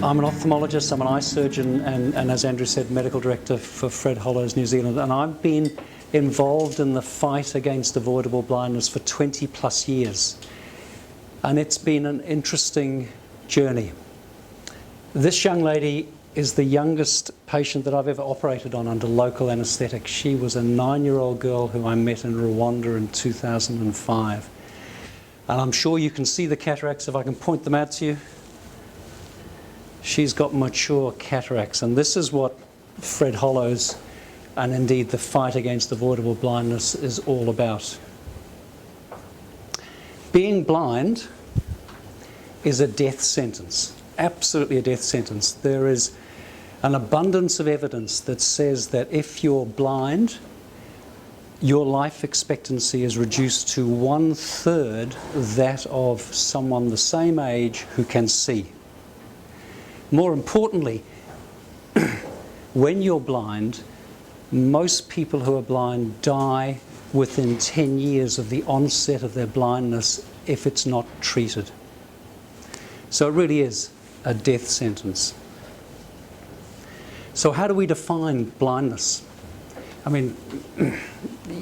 I'm an ophthalmologist, I'm an eye surgeon, and as Andrew said, medical director for Fred Hollows, New Zealand. And I've been involved in the fight against avoidable blindness for 20 plus years. And it's been an interesting journey. This young lady is the youngest patient that I've ever operated on under local anaesthetic. She was a 9-year-old girl who I met in Rwanda in 2005. And I'm sure you can see the cataracts if I can point them out to you. She's got mature cataracts, and this is what Fred Hollows and indeed the fight against avoidable blindness is all about. Being blind is a death sentence, absolutely a death sentence. There is an abundance of evidence that says that if you're blind, your life expectancy is reduced to 1/3 that of someone the same age who can see. More importantly, when you're blind, most people who are blind die within 10 years of the onset of their blindness if it's not treated. So it really is a death sentence. So how do we define blindness? I mean,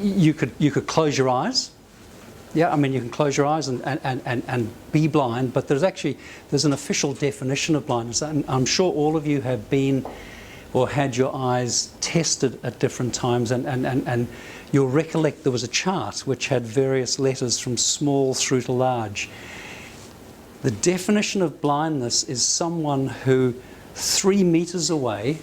you could close your eyes. Yeah, I mean, you can close your eyes and be blind, but there's an official definition of blindness. And I'm sure all of you have been or had your eyes tested at different times, and you'll recollect there was a chart which had various letters from small through to large. The definition of blindness is someone who 3 meters away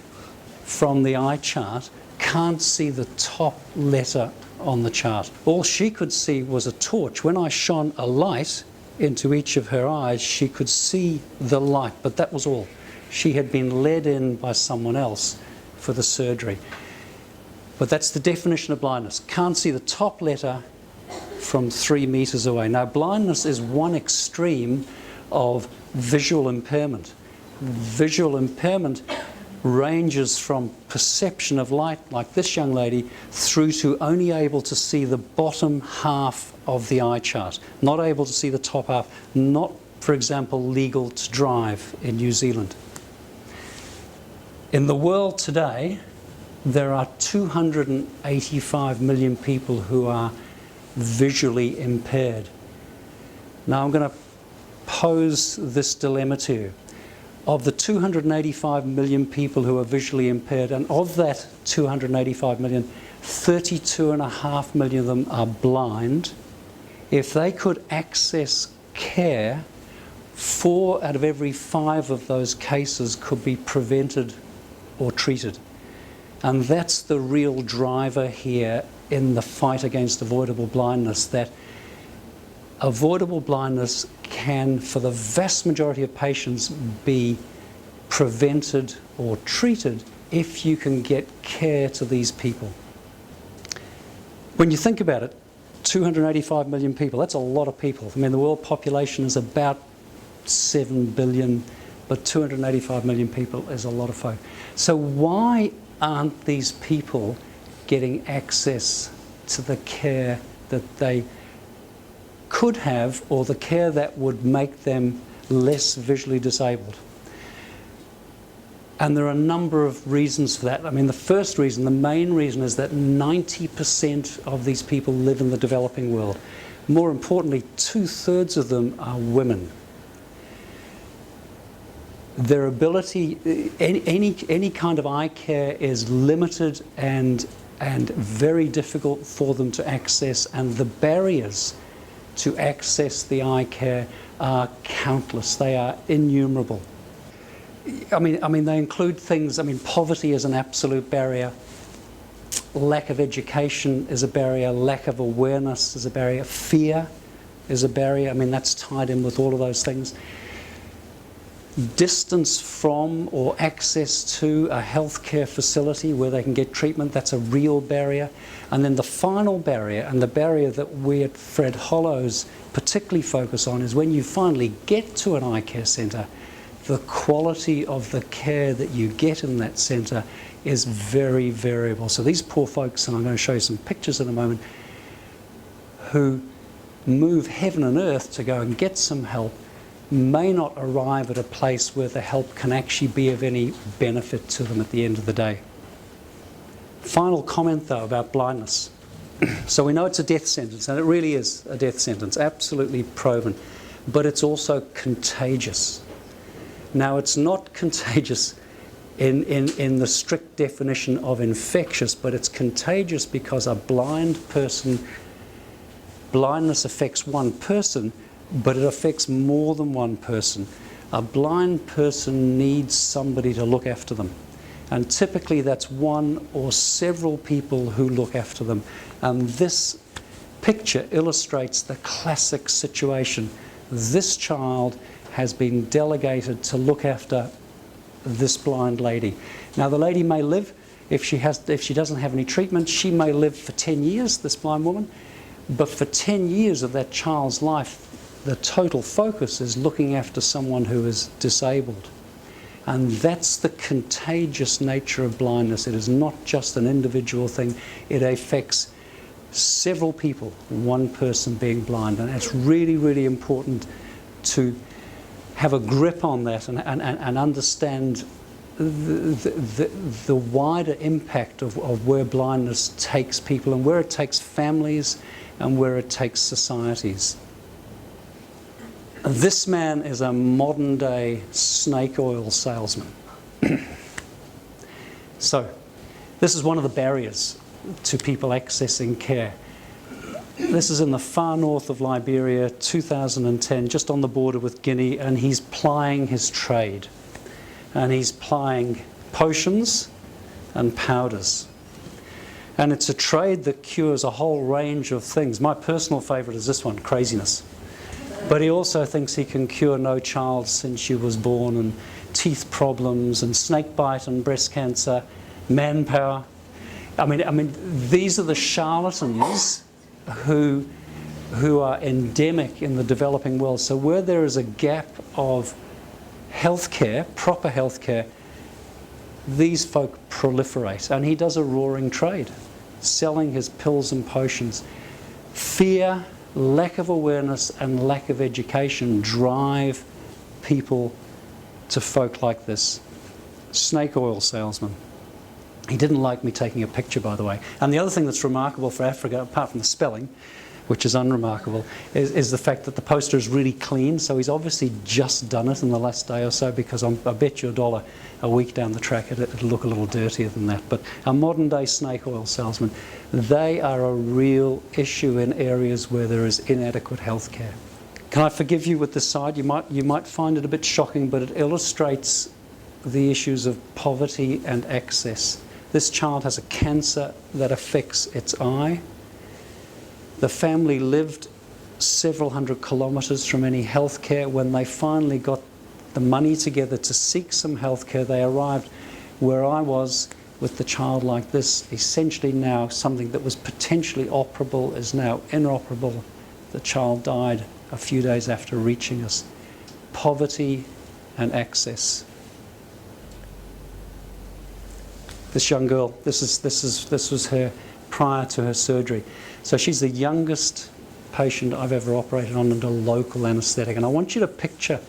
from the eye chart can't see the top letter on the chart. All she could see was a torch. When I shone a light into each of her eyes, she could see the light, but that was all. She had been led in by someone else for the surgery. But that's the definition of blindness. Can't see the top letter from 3 meters away. Now, blindness is one extreme of visual impairment. Visual impairment ranges from perception of light, like this young lady, through to only able to see the bottom half of the eye chart, not able to see the top half, not, for example, legal to drive in New Zealand. In the world today, there are 285 million people who are visually impaired. Now I'm going to pose this dilemma to you. Of the 285 million people who are visually impaired, and of that 285 million, 32.5 million of them are blind. If they could access care, 4 out of every 5 of those cases could be prevented or treated. And that's the real driver here in the fight against avoidable blindness, that avoidable blindness can, for the vast majority of patients, be prevented or treated if you can get care to these people. When you think about it, 285 million people, that's a lot of people. I mean, the world population is about 7 billion, but 285 million people is a lot of folk. So why aren't these people getting access to the care that they could have, or the care that would make them less visually disabled? And there are a number of reasons for that. I mean, the first reason, the main reason, is that 90% of these people live in the developing world. More importantly, 2/3 of them are women. Their ability, any kind of eye care is limited and very difficult for them to access, and the barriers to access the eye care are countless. They are innumerable. I mean, they include things. I mean, poverty is an absolute barrier. Lack of education is a barrier. Lack of awareness is a barrier. Fear is a barrier. I mean, that's tied in with all of those things. Distance from or access to a healthcare facility where they can get treatment, that's a real barrier. And then the final barrier, and the barrier that we at Fred Hollows particularly focus on, is when you finally get to an eye care centre, the quality of the care that you get in that centre is very variable. So these poor folks, and I'm going to show you some pictures in a moment, who move heaven and earth to go and get some help, may not arrive at a place where the help can actually be of any benefit to them at the end of the day. Final comment though about blindness. So we know it's a death sentence, and it really is a death sentence, absolutely proven, but it's also contagious. Now it's not contagious in the strict definition of infectious, but it's contagious because a blind person, blindness affects one person, but it affects more than one person. A blind person needs somebody to look after them. And typically that's one or several people who look after them. And this picture illustrates the classic situation. This child has been delegated to look after this blind lady. Now the lady may live, if she doesn't have any treatment, she may live for 10 years, this blind woman. But for 10 years of that child's life, the total focus is looking after someone who is disabled. And that's the contagious nature of blindness. It is not just an individual thing. It affects several people, one person being blind. And it's really, really important to have a grip on that and understand the wider impact of where blindness takes people and where it takes families and where it takes societies. This man is a modern-day snake oil salesman. So, this is one of the barriers to people accessing care. This is in the far north of Liberia, 2010, just on the border with Guinea, and he's plying his trade. And he's plying potions and powders. And it's a trade that cures a whole range of things. My personal favourite is this one, craziness. But he also thinks he can cure no child since you was born, and teeth problems, and snake bite, and breast cancer, manpower. I mean, these are the charlatans who are endemic in the developing world. So where there is a gap of healthcare, proper healthcare, these folk proliferate. And he does a roaring trade, selling his pills and potions. Fear, lack of awareness and lack of education drive people to folk like this. Snake oil salesman. He didn't like me taking a picture, by the way. And the other thing that's remarkable for Africa, apart from the spelling, which is unremarkable, is the fact that the poster is really clean. So he's obviously just done it in the last day or so, because I bet you $1 a week down the track it'll look a little dirtier than that. But a modern day snake oil salesman, they are a real issue in areas where there is inadequate health care. Can I forgive you with this side? You might find it a bit shocking, but it illustrates the issues of poverty and access. This child has a cancer that affects its eye. The family lived several hundred kilometres from any health care. When they finally got the money together to seek some health care, they arrived where I was with the child like this. Essentially now something that was potentially operable is now inoperable. The child died a few days after reaching us. Poverty and access. This young girl, this was her prior to her surgery. So she's the youngest patient I've ever operated on under local anaesthetic. And I want you to picture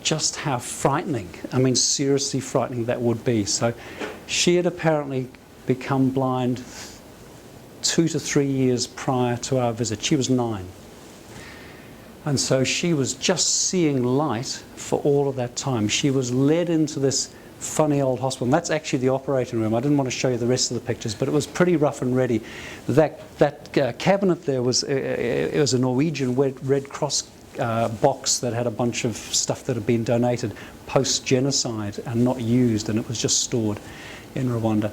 just how frightening, I mean seriously frightening that would be. So she had apparently become blind 2 to 3 years prior to our visit. She was 9. And so she was just seeing light for all of that time. She was led into this funny old hospital. And that's actually the operating room. I didn't want to show you the rest of the pictures, but it was pretty rough and ready. That cabinet there was it was a Norwegian Red Cross box that had a bunch of stuff that had been donated post-genocide and not used, and it was just stored in Rwanda.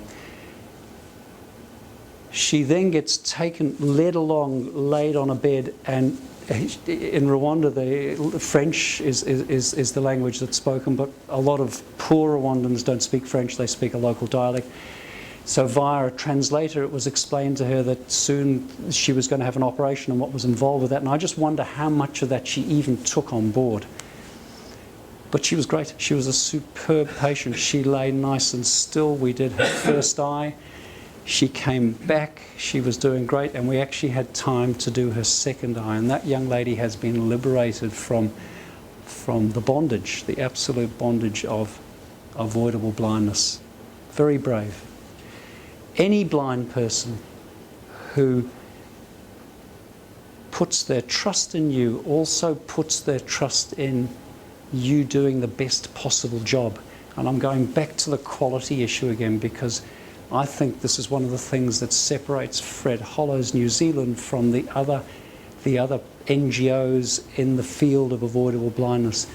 She then gets taken, led along, laid on a bed, and in Rwanda, the French is the language that's spoken, but a lot of poor Rwandans don't speak French, they speak a local dialect. So via a translator, it was explained to her that soon she was going to have an operation and what was involved with that. And I just wonder how much of that she even took on board. But she was great. She was a superb patient. She lay nice and still. We did her first eye. She came back, she was doing great, and we actually had time to do her second eye. And that young lady has been liberated from from the bondage, the absolute bondage of avoidable blindness. Very brave. Any blind person who puts their trust in you also puts their trust in you doing the best possible job. And I'm going back to the quality issue again, because I think this is one of the things that separates Fred Hollows New Zealand from the other NGOs in the field of avoidable blindness.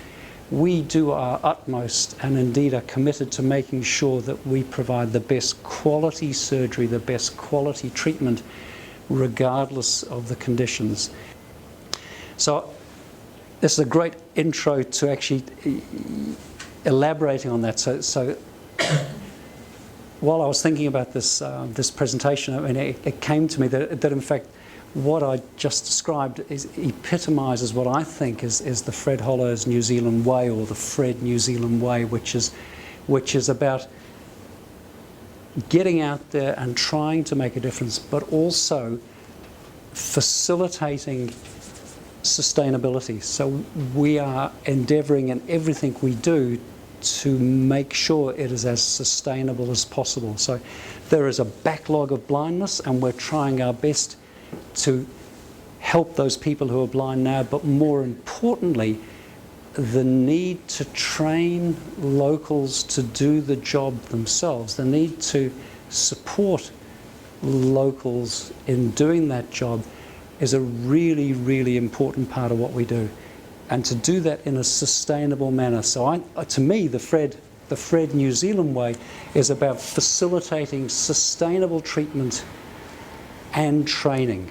We do our utmost and indeed are committed to making sure that we provide the best quality surgery, the best quality treatment, regardless of the conditions. So this is a great intro to actually elaborating on that. So while I was thinking about this this presentation, I mean, it came to me that in fact what I just described epitomises what I think is the Fred Hollows New Zealand way, or the Fred New Zealand way, which is about getting out there and trying to make a difference, but also facilitating sustainability. So we are endeavouring in everything we do to make sure it is as sustainable as possible. So there is a backlog of blindness, and we're trying our best to help those people who are blind now, but more importantly, the need to train locals to do the job themselves, the need to support locals in doing that job is a really, really important part of what we do. And to do that in a sustainable manner. So to me, the Fred New Zealand way is about facilitating sustainable treatment and training.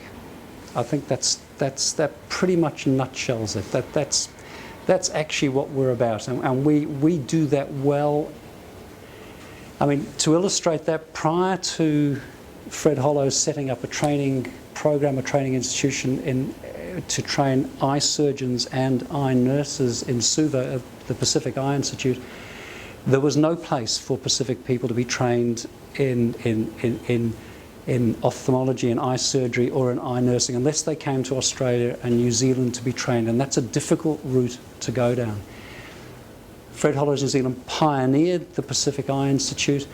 I think that pretty much nutshells it. That's actually what we're about, and we do that well. I mean, to illustrate that, prior to Fred Hollows setting up a training program, a training institution to train eye surgeons and eye nurses in Suva at the Pacific Eye Institute, there was no place for Pacific people to be trained in ophthalmology and eye surgery or in eye nursing unless they came to Australia and New Zealand to be trained, and that's a difficult route to go down. Fred Hollows New Zealand pioneered the Pacific Eye Institute.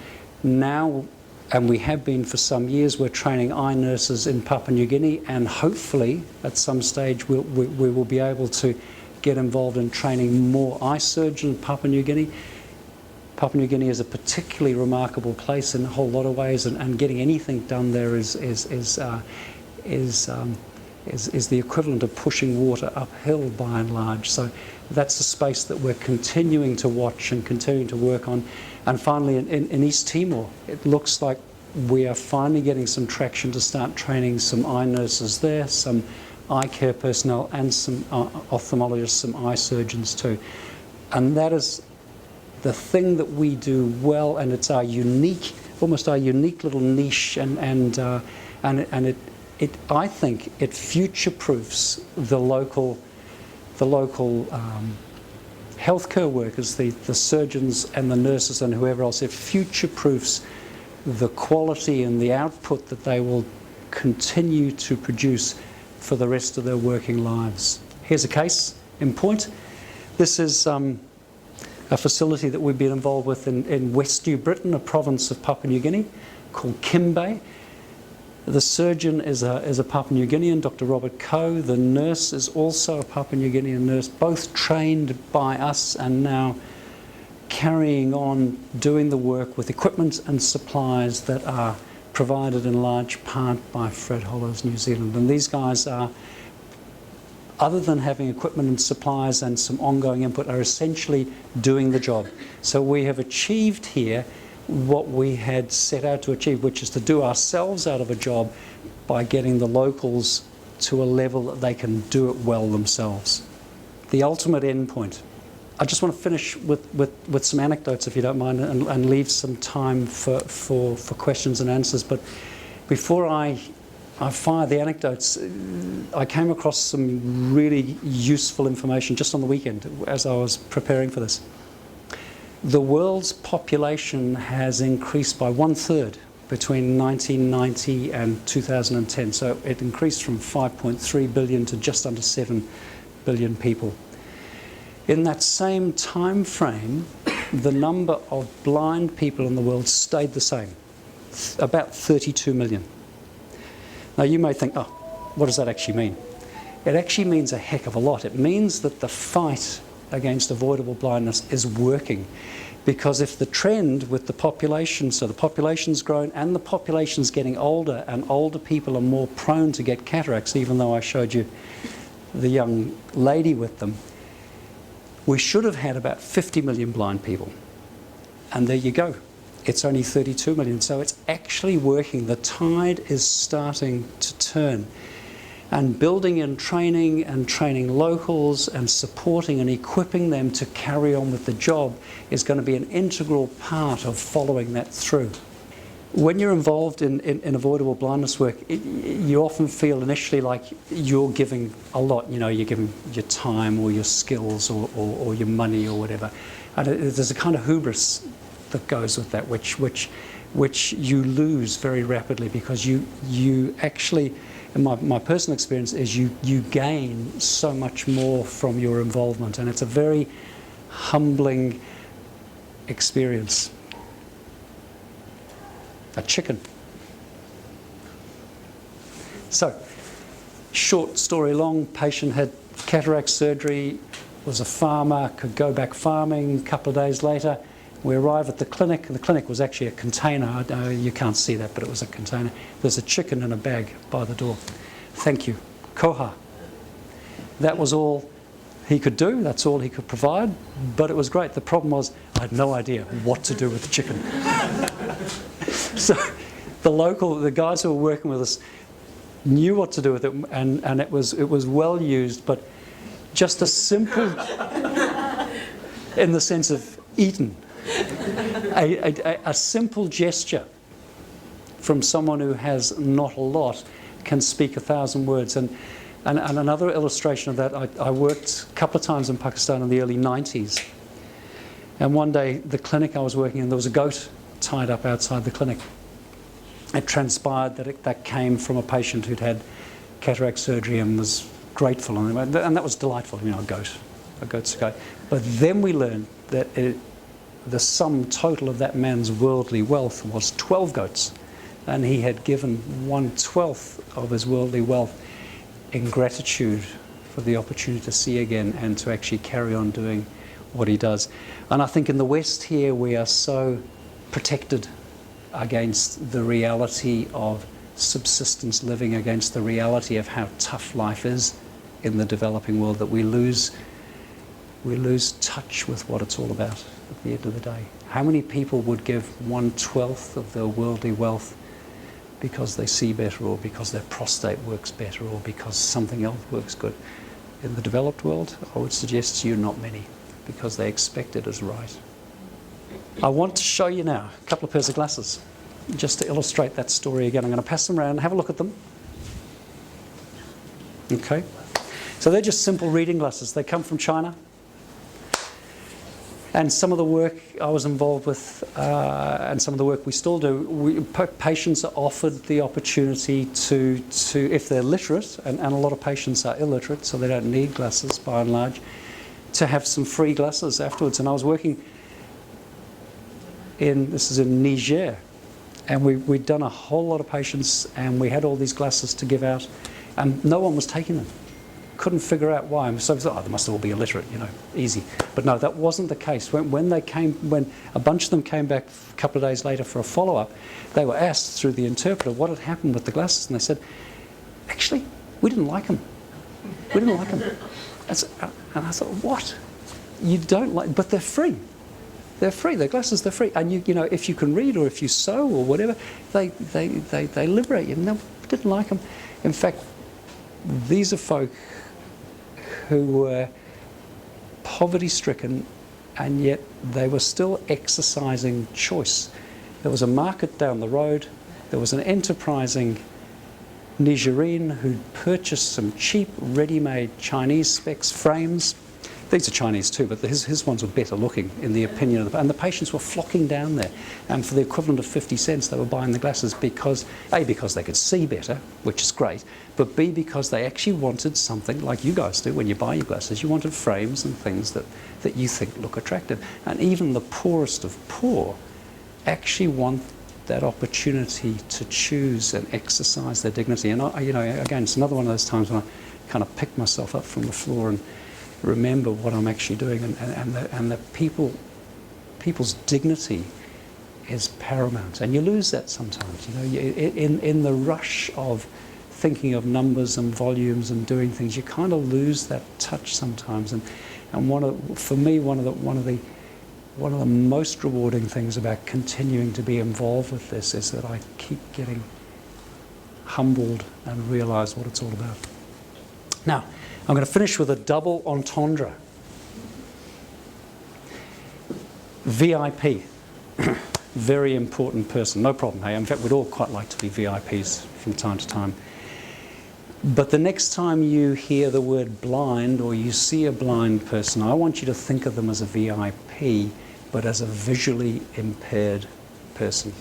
Now, and we have been for some years, we're training eye nurses in Papua New Guinea, and hopefully at some stage we will be able to get involved in training more eye surgeons in Papua New Guinea. Papua New Guinea is a particularly remarkable place in a whole lot of ways, and getting anything done there is the equivalent of pushing water uphill by and large. So that's a space that we're continuing to watch and continuing to work on. And finally, in East Timor, it looks like we are finally getting some traction to start training some eye nurses there, some eye care personnel, and some ophthalmologists, some eye surgeons too. And that is the thing that we do well, and it's our unique, almost our unique little niche, and it I think it future-proofs the local healthcare workers, the surgeons and the nurses and whoever else. It future-proofs the quality and the output that they will continue to produce for the rest of their working lives. Here's a case in point. This is a facility that we've been involved with in West New Britain, a province of Papua New Guinea, called Kimbe. The surgeon is a Papua New Guinean, Dr. Robert Coe. The nurse is also a Papua New Guinean nurse, both trained by us and now carrying on doing the work with equipment and supplies that are provided in large part by Fred Hollows New Zealand. And these guys are, other than having equipment and supplies and some ongoing input, are essentially doing the job. So we have achieved here what we had set out to achieve, which is to do ourselves out of a job by getting the locals to a level that they can do it well themselves. The ultimate end point. I just want to finish with some anecdotes, if you don't mind, and leave some time for questions and answers. But before I fire the anecdotes, I came across some really useful information just on the weekend as I was preparing for this. The world's population has increased by 1/3 between 1990 and 2010. So it increased from 5.3 billion to just under 7 billion people. In that same time frame, the number of blind people in the world stayed the same, about 32 million. Now you may think, oh, what does that actually mean? It actually means a heck of a lot. It means that the fight against avoidable blindness is working. Because if the trend with the population, so the population's grown and the population's getting older, and older people are more prone to get cataracts, even though I showed you the young lady with them, we should have had about 50 million blind people. And there you go. It's only 32 million. So it's actually working. The tide is starting to turn. And building and training locals and supporting and equipping them to carry on with the job is going to be an integral part of following that through. When you're involved in avoidable blindness work, you often feel initially like you're giving a lot. You know, you're giving your time or your skills or your money or whatever. And there's a kind of hubris that goes with that, which you lose very rapidly, because you actually, and my personal experience is you gain so much more from your involvement, and it's a very humbling experience. A chicken. So, short story long, patient had cataract surgery, was a farmer, could go back farming. A couple of days later, we arrive at the clinic. The clinic was actually a container. You can't see that, but it was a container. There's a chicken in a bag by the door. Thank you. Koha. That was all he could do. That's all he could provide. But it was great. The problem was I had no idea what to do with the chicken. So the guys who were working with us knew what to do with it, and it was well used, but just a simple, in the sense of eaten, a simple gesture from someone who has not a lot can speak 1,000 words. And another illustration of that, I worked a couple of times in Pakistan in the early 90s. And one day, the clinic I was working in, there was a goat tied up outside the clinic. It transpired that that came from a patient who'd had cataract surgery and was grateful. And that was delightful, you know, a goat's a goat. But then we learned that the sum total of that man's worldly wealth was 12 goats. And he had given 1/12 of his worldly wealth in gratitude for the opportunity to see again and to actually carry on doing what he does. And I think in the West here we are so protected against the reality of subsistence living, against the reality of how tough life is in the developing world, that we lose touch with what it's all about at the end of the day. How many people would give 1/12 of their worldly wealth because they see better, or because their prostate works better, or because something else works good? In the developed world, I would suggest to you not many, because they expect it as right. I want to show you now a couple of pairs of glasses, just to illustrate that story again. I'm going to pass them around and have a look at them. Okay. So they're just simple reading glasses. They come from China. And some of the work I was involved with, and some of the work we still do, patients are offered the opportunity to if they're literate, and a lot of patients are illiterate, so they don't need glasses by and large, to have some free glasses afterwards. And I was working this is in Niger, and we'd done a whole lot of patients, and we had all these glasses to give out, and no one was taking them. Couldn't figure out why. So I thought, they must all be illiterate, you know, easy. But no, that wasn't the case. When a bunch of them came back a couple of days later for a follow-up, they were asked through the interpreter what had happened with the glasses, and they said, actually, we didn't like them. We didn't like them. And I thought, what? You don't like, but they're free. They're free. They're glasses. They're free. And you know, if you can read or if you sew or whatever, they liberate you. No, didn't like them. In fact, these are folk who were poverty-stricken, and yet they were still exercising choice. There was a market down the road. There was an enterprising Nigerian who purchased some cheap, ready-made Chinese specs frames, These are Chinese too, but his ones were better looking in the opinion of and the patients were flocking down there, and for the equivalent of 50 cents they were buying the glasses because A, because they could see better, which is great, but B, because they actually wanted something like you guys do when you buy your glasses. You wanted frames and things that you think look attractive, and even the poorest of poor actually want that opportunity to choose and exercise their dignity. And again, it's another one of those times when I kind of pick myself up from the floor and remember what I'm actually doing, and that people's dignity is paramount, and you lose that sometimes. In the rush of thinking of numbers and volumes and doing things, you kind of lose that touch sometimes. And for me, one of the most rewarding things about continuing to be involved with this is that I keep getting humbled and realise what it's all about. Now, I'm going to finish with a double entendre. VIP, very important person, no problem. Hey, in fact, we'd all quite like to be VIPs from time to time. But the next time you hear the word blind or you see a blind person, I want you to think of them as a VIP, but as a visually impaired person.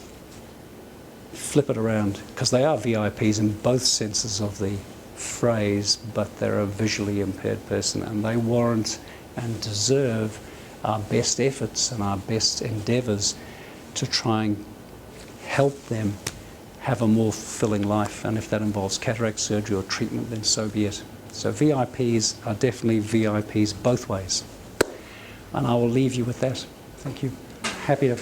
Flip it around, because they are VIPs in both senses of the phrase, but they're a visually impaired person, and they warrant and deserve our best efforts and our best endeavours to try and help them have a more fulfilling life. And if that involves cataract surgery or treatment, then so be it. So VIPs are definitely VIPs both ways. And I will leave you with that. Thank you. Happy to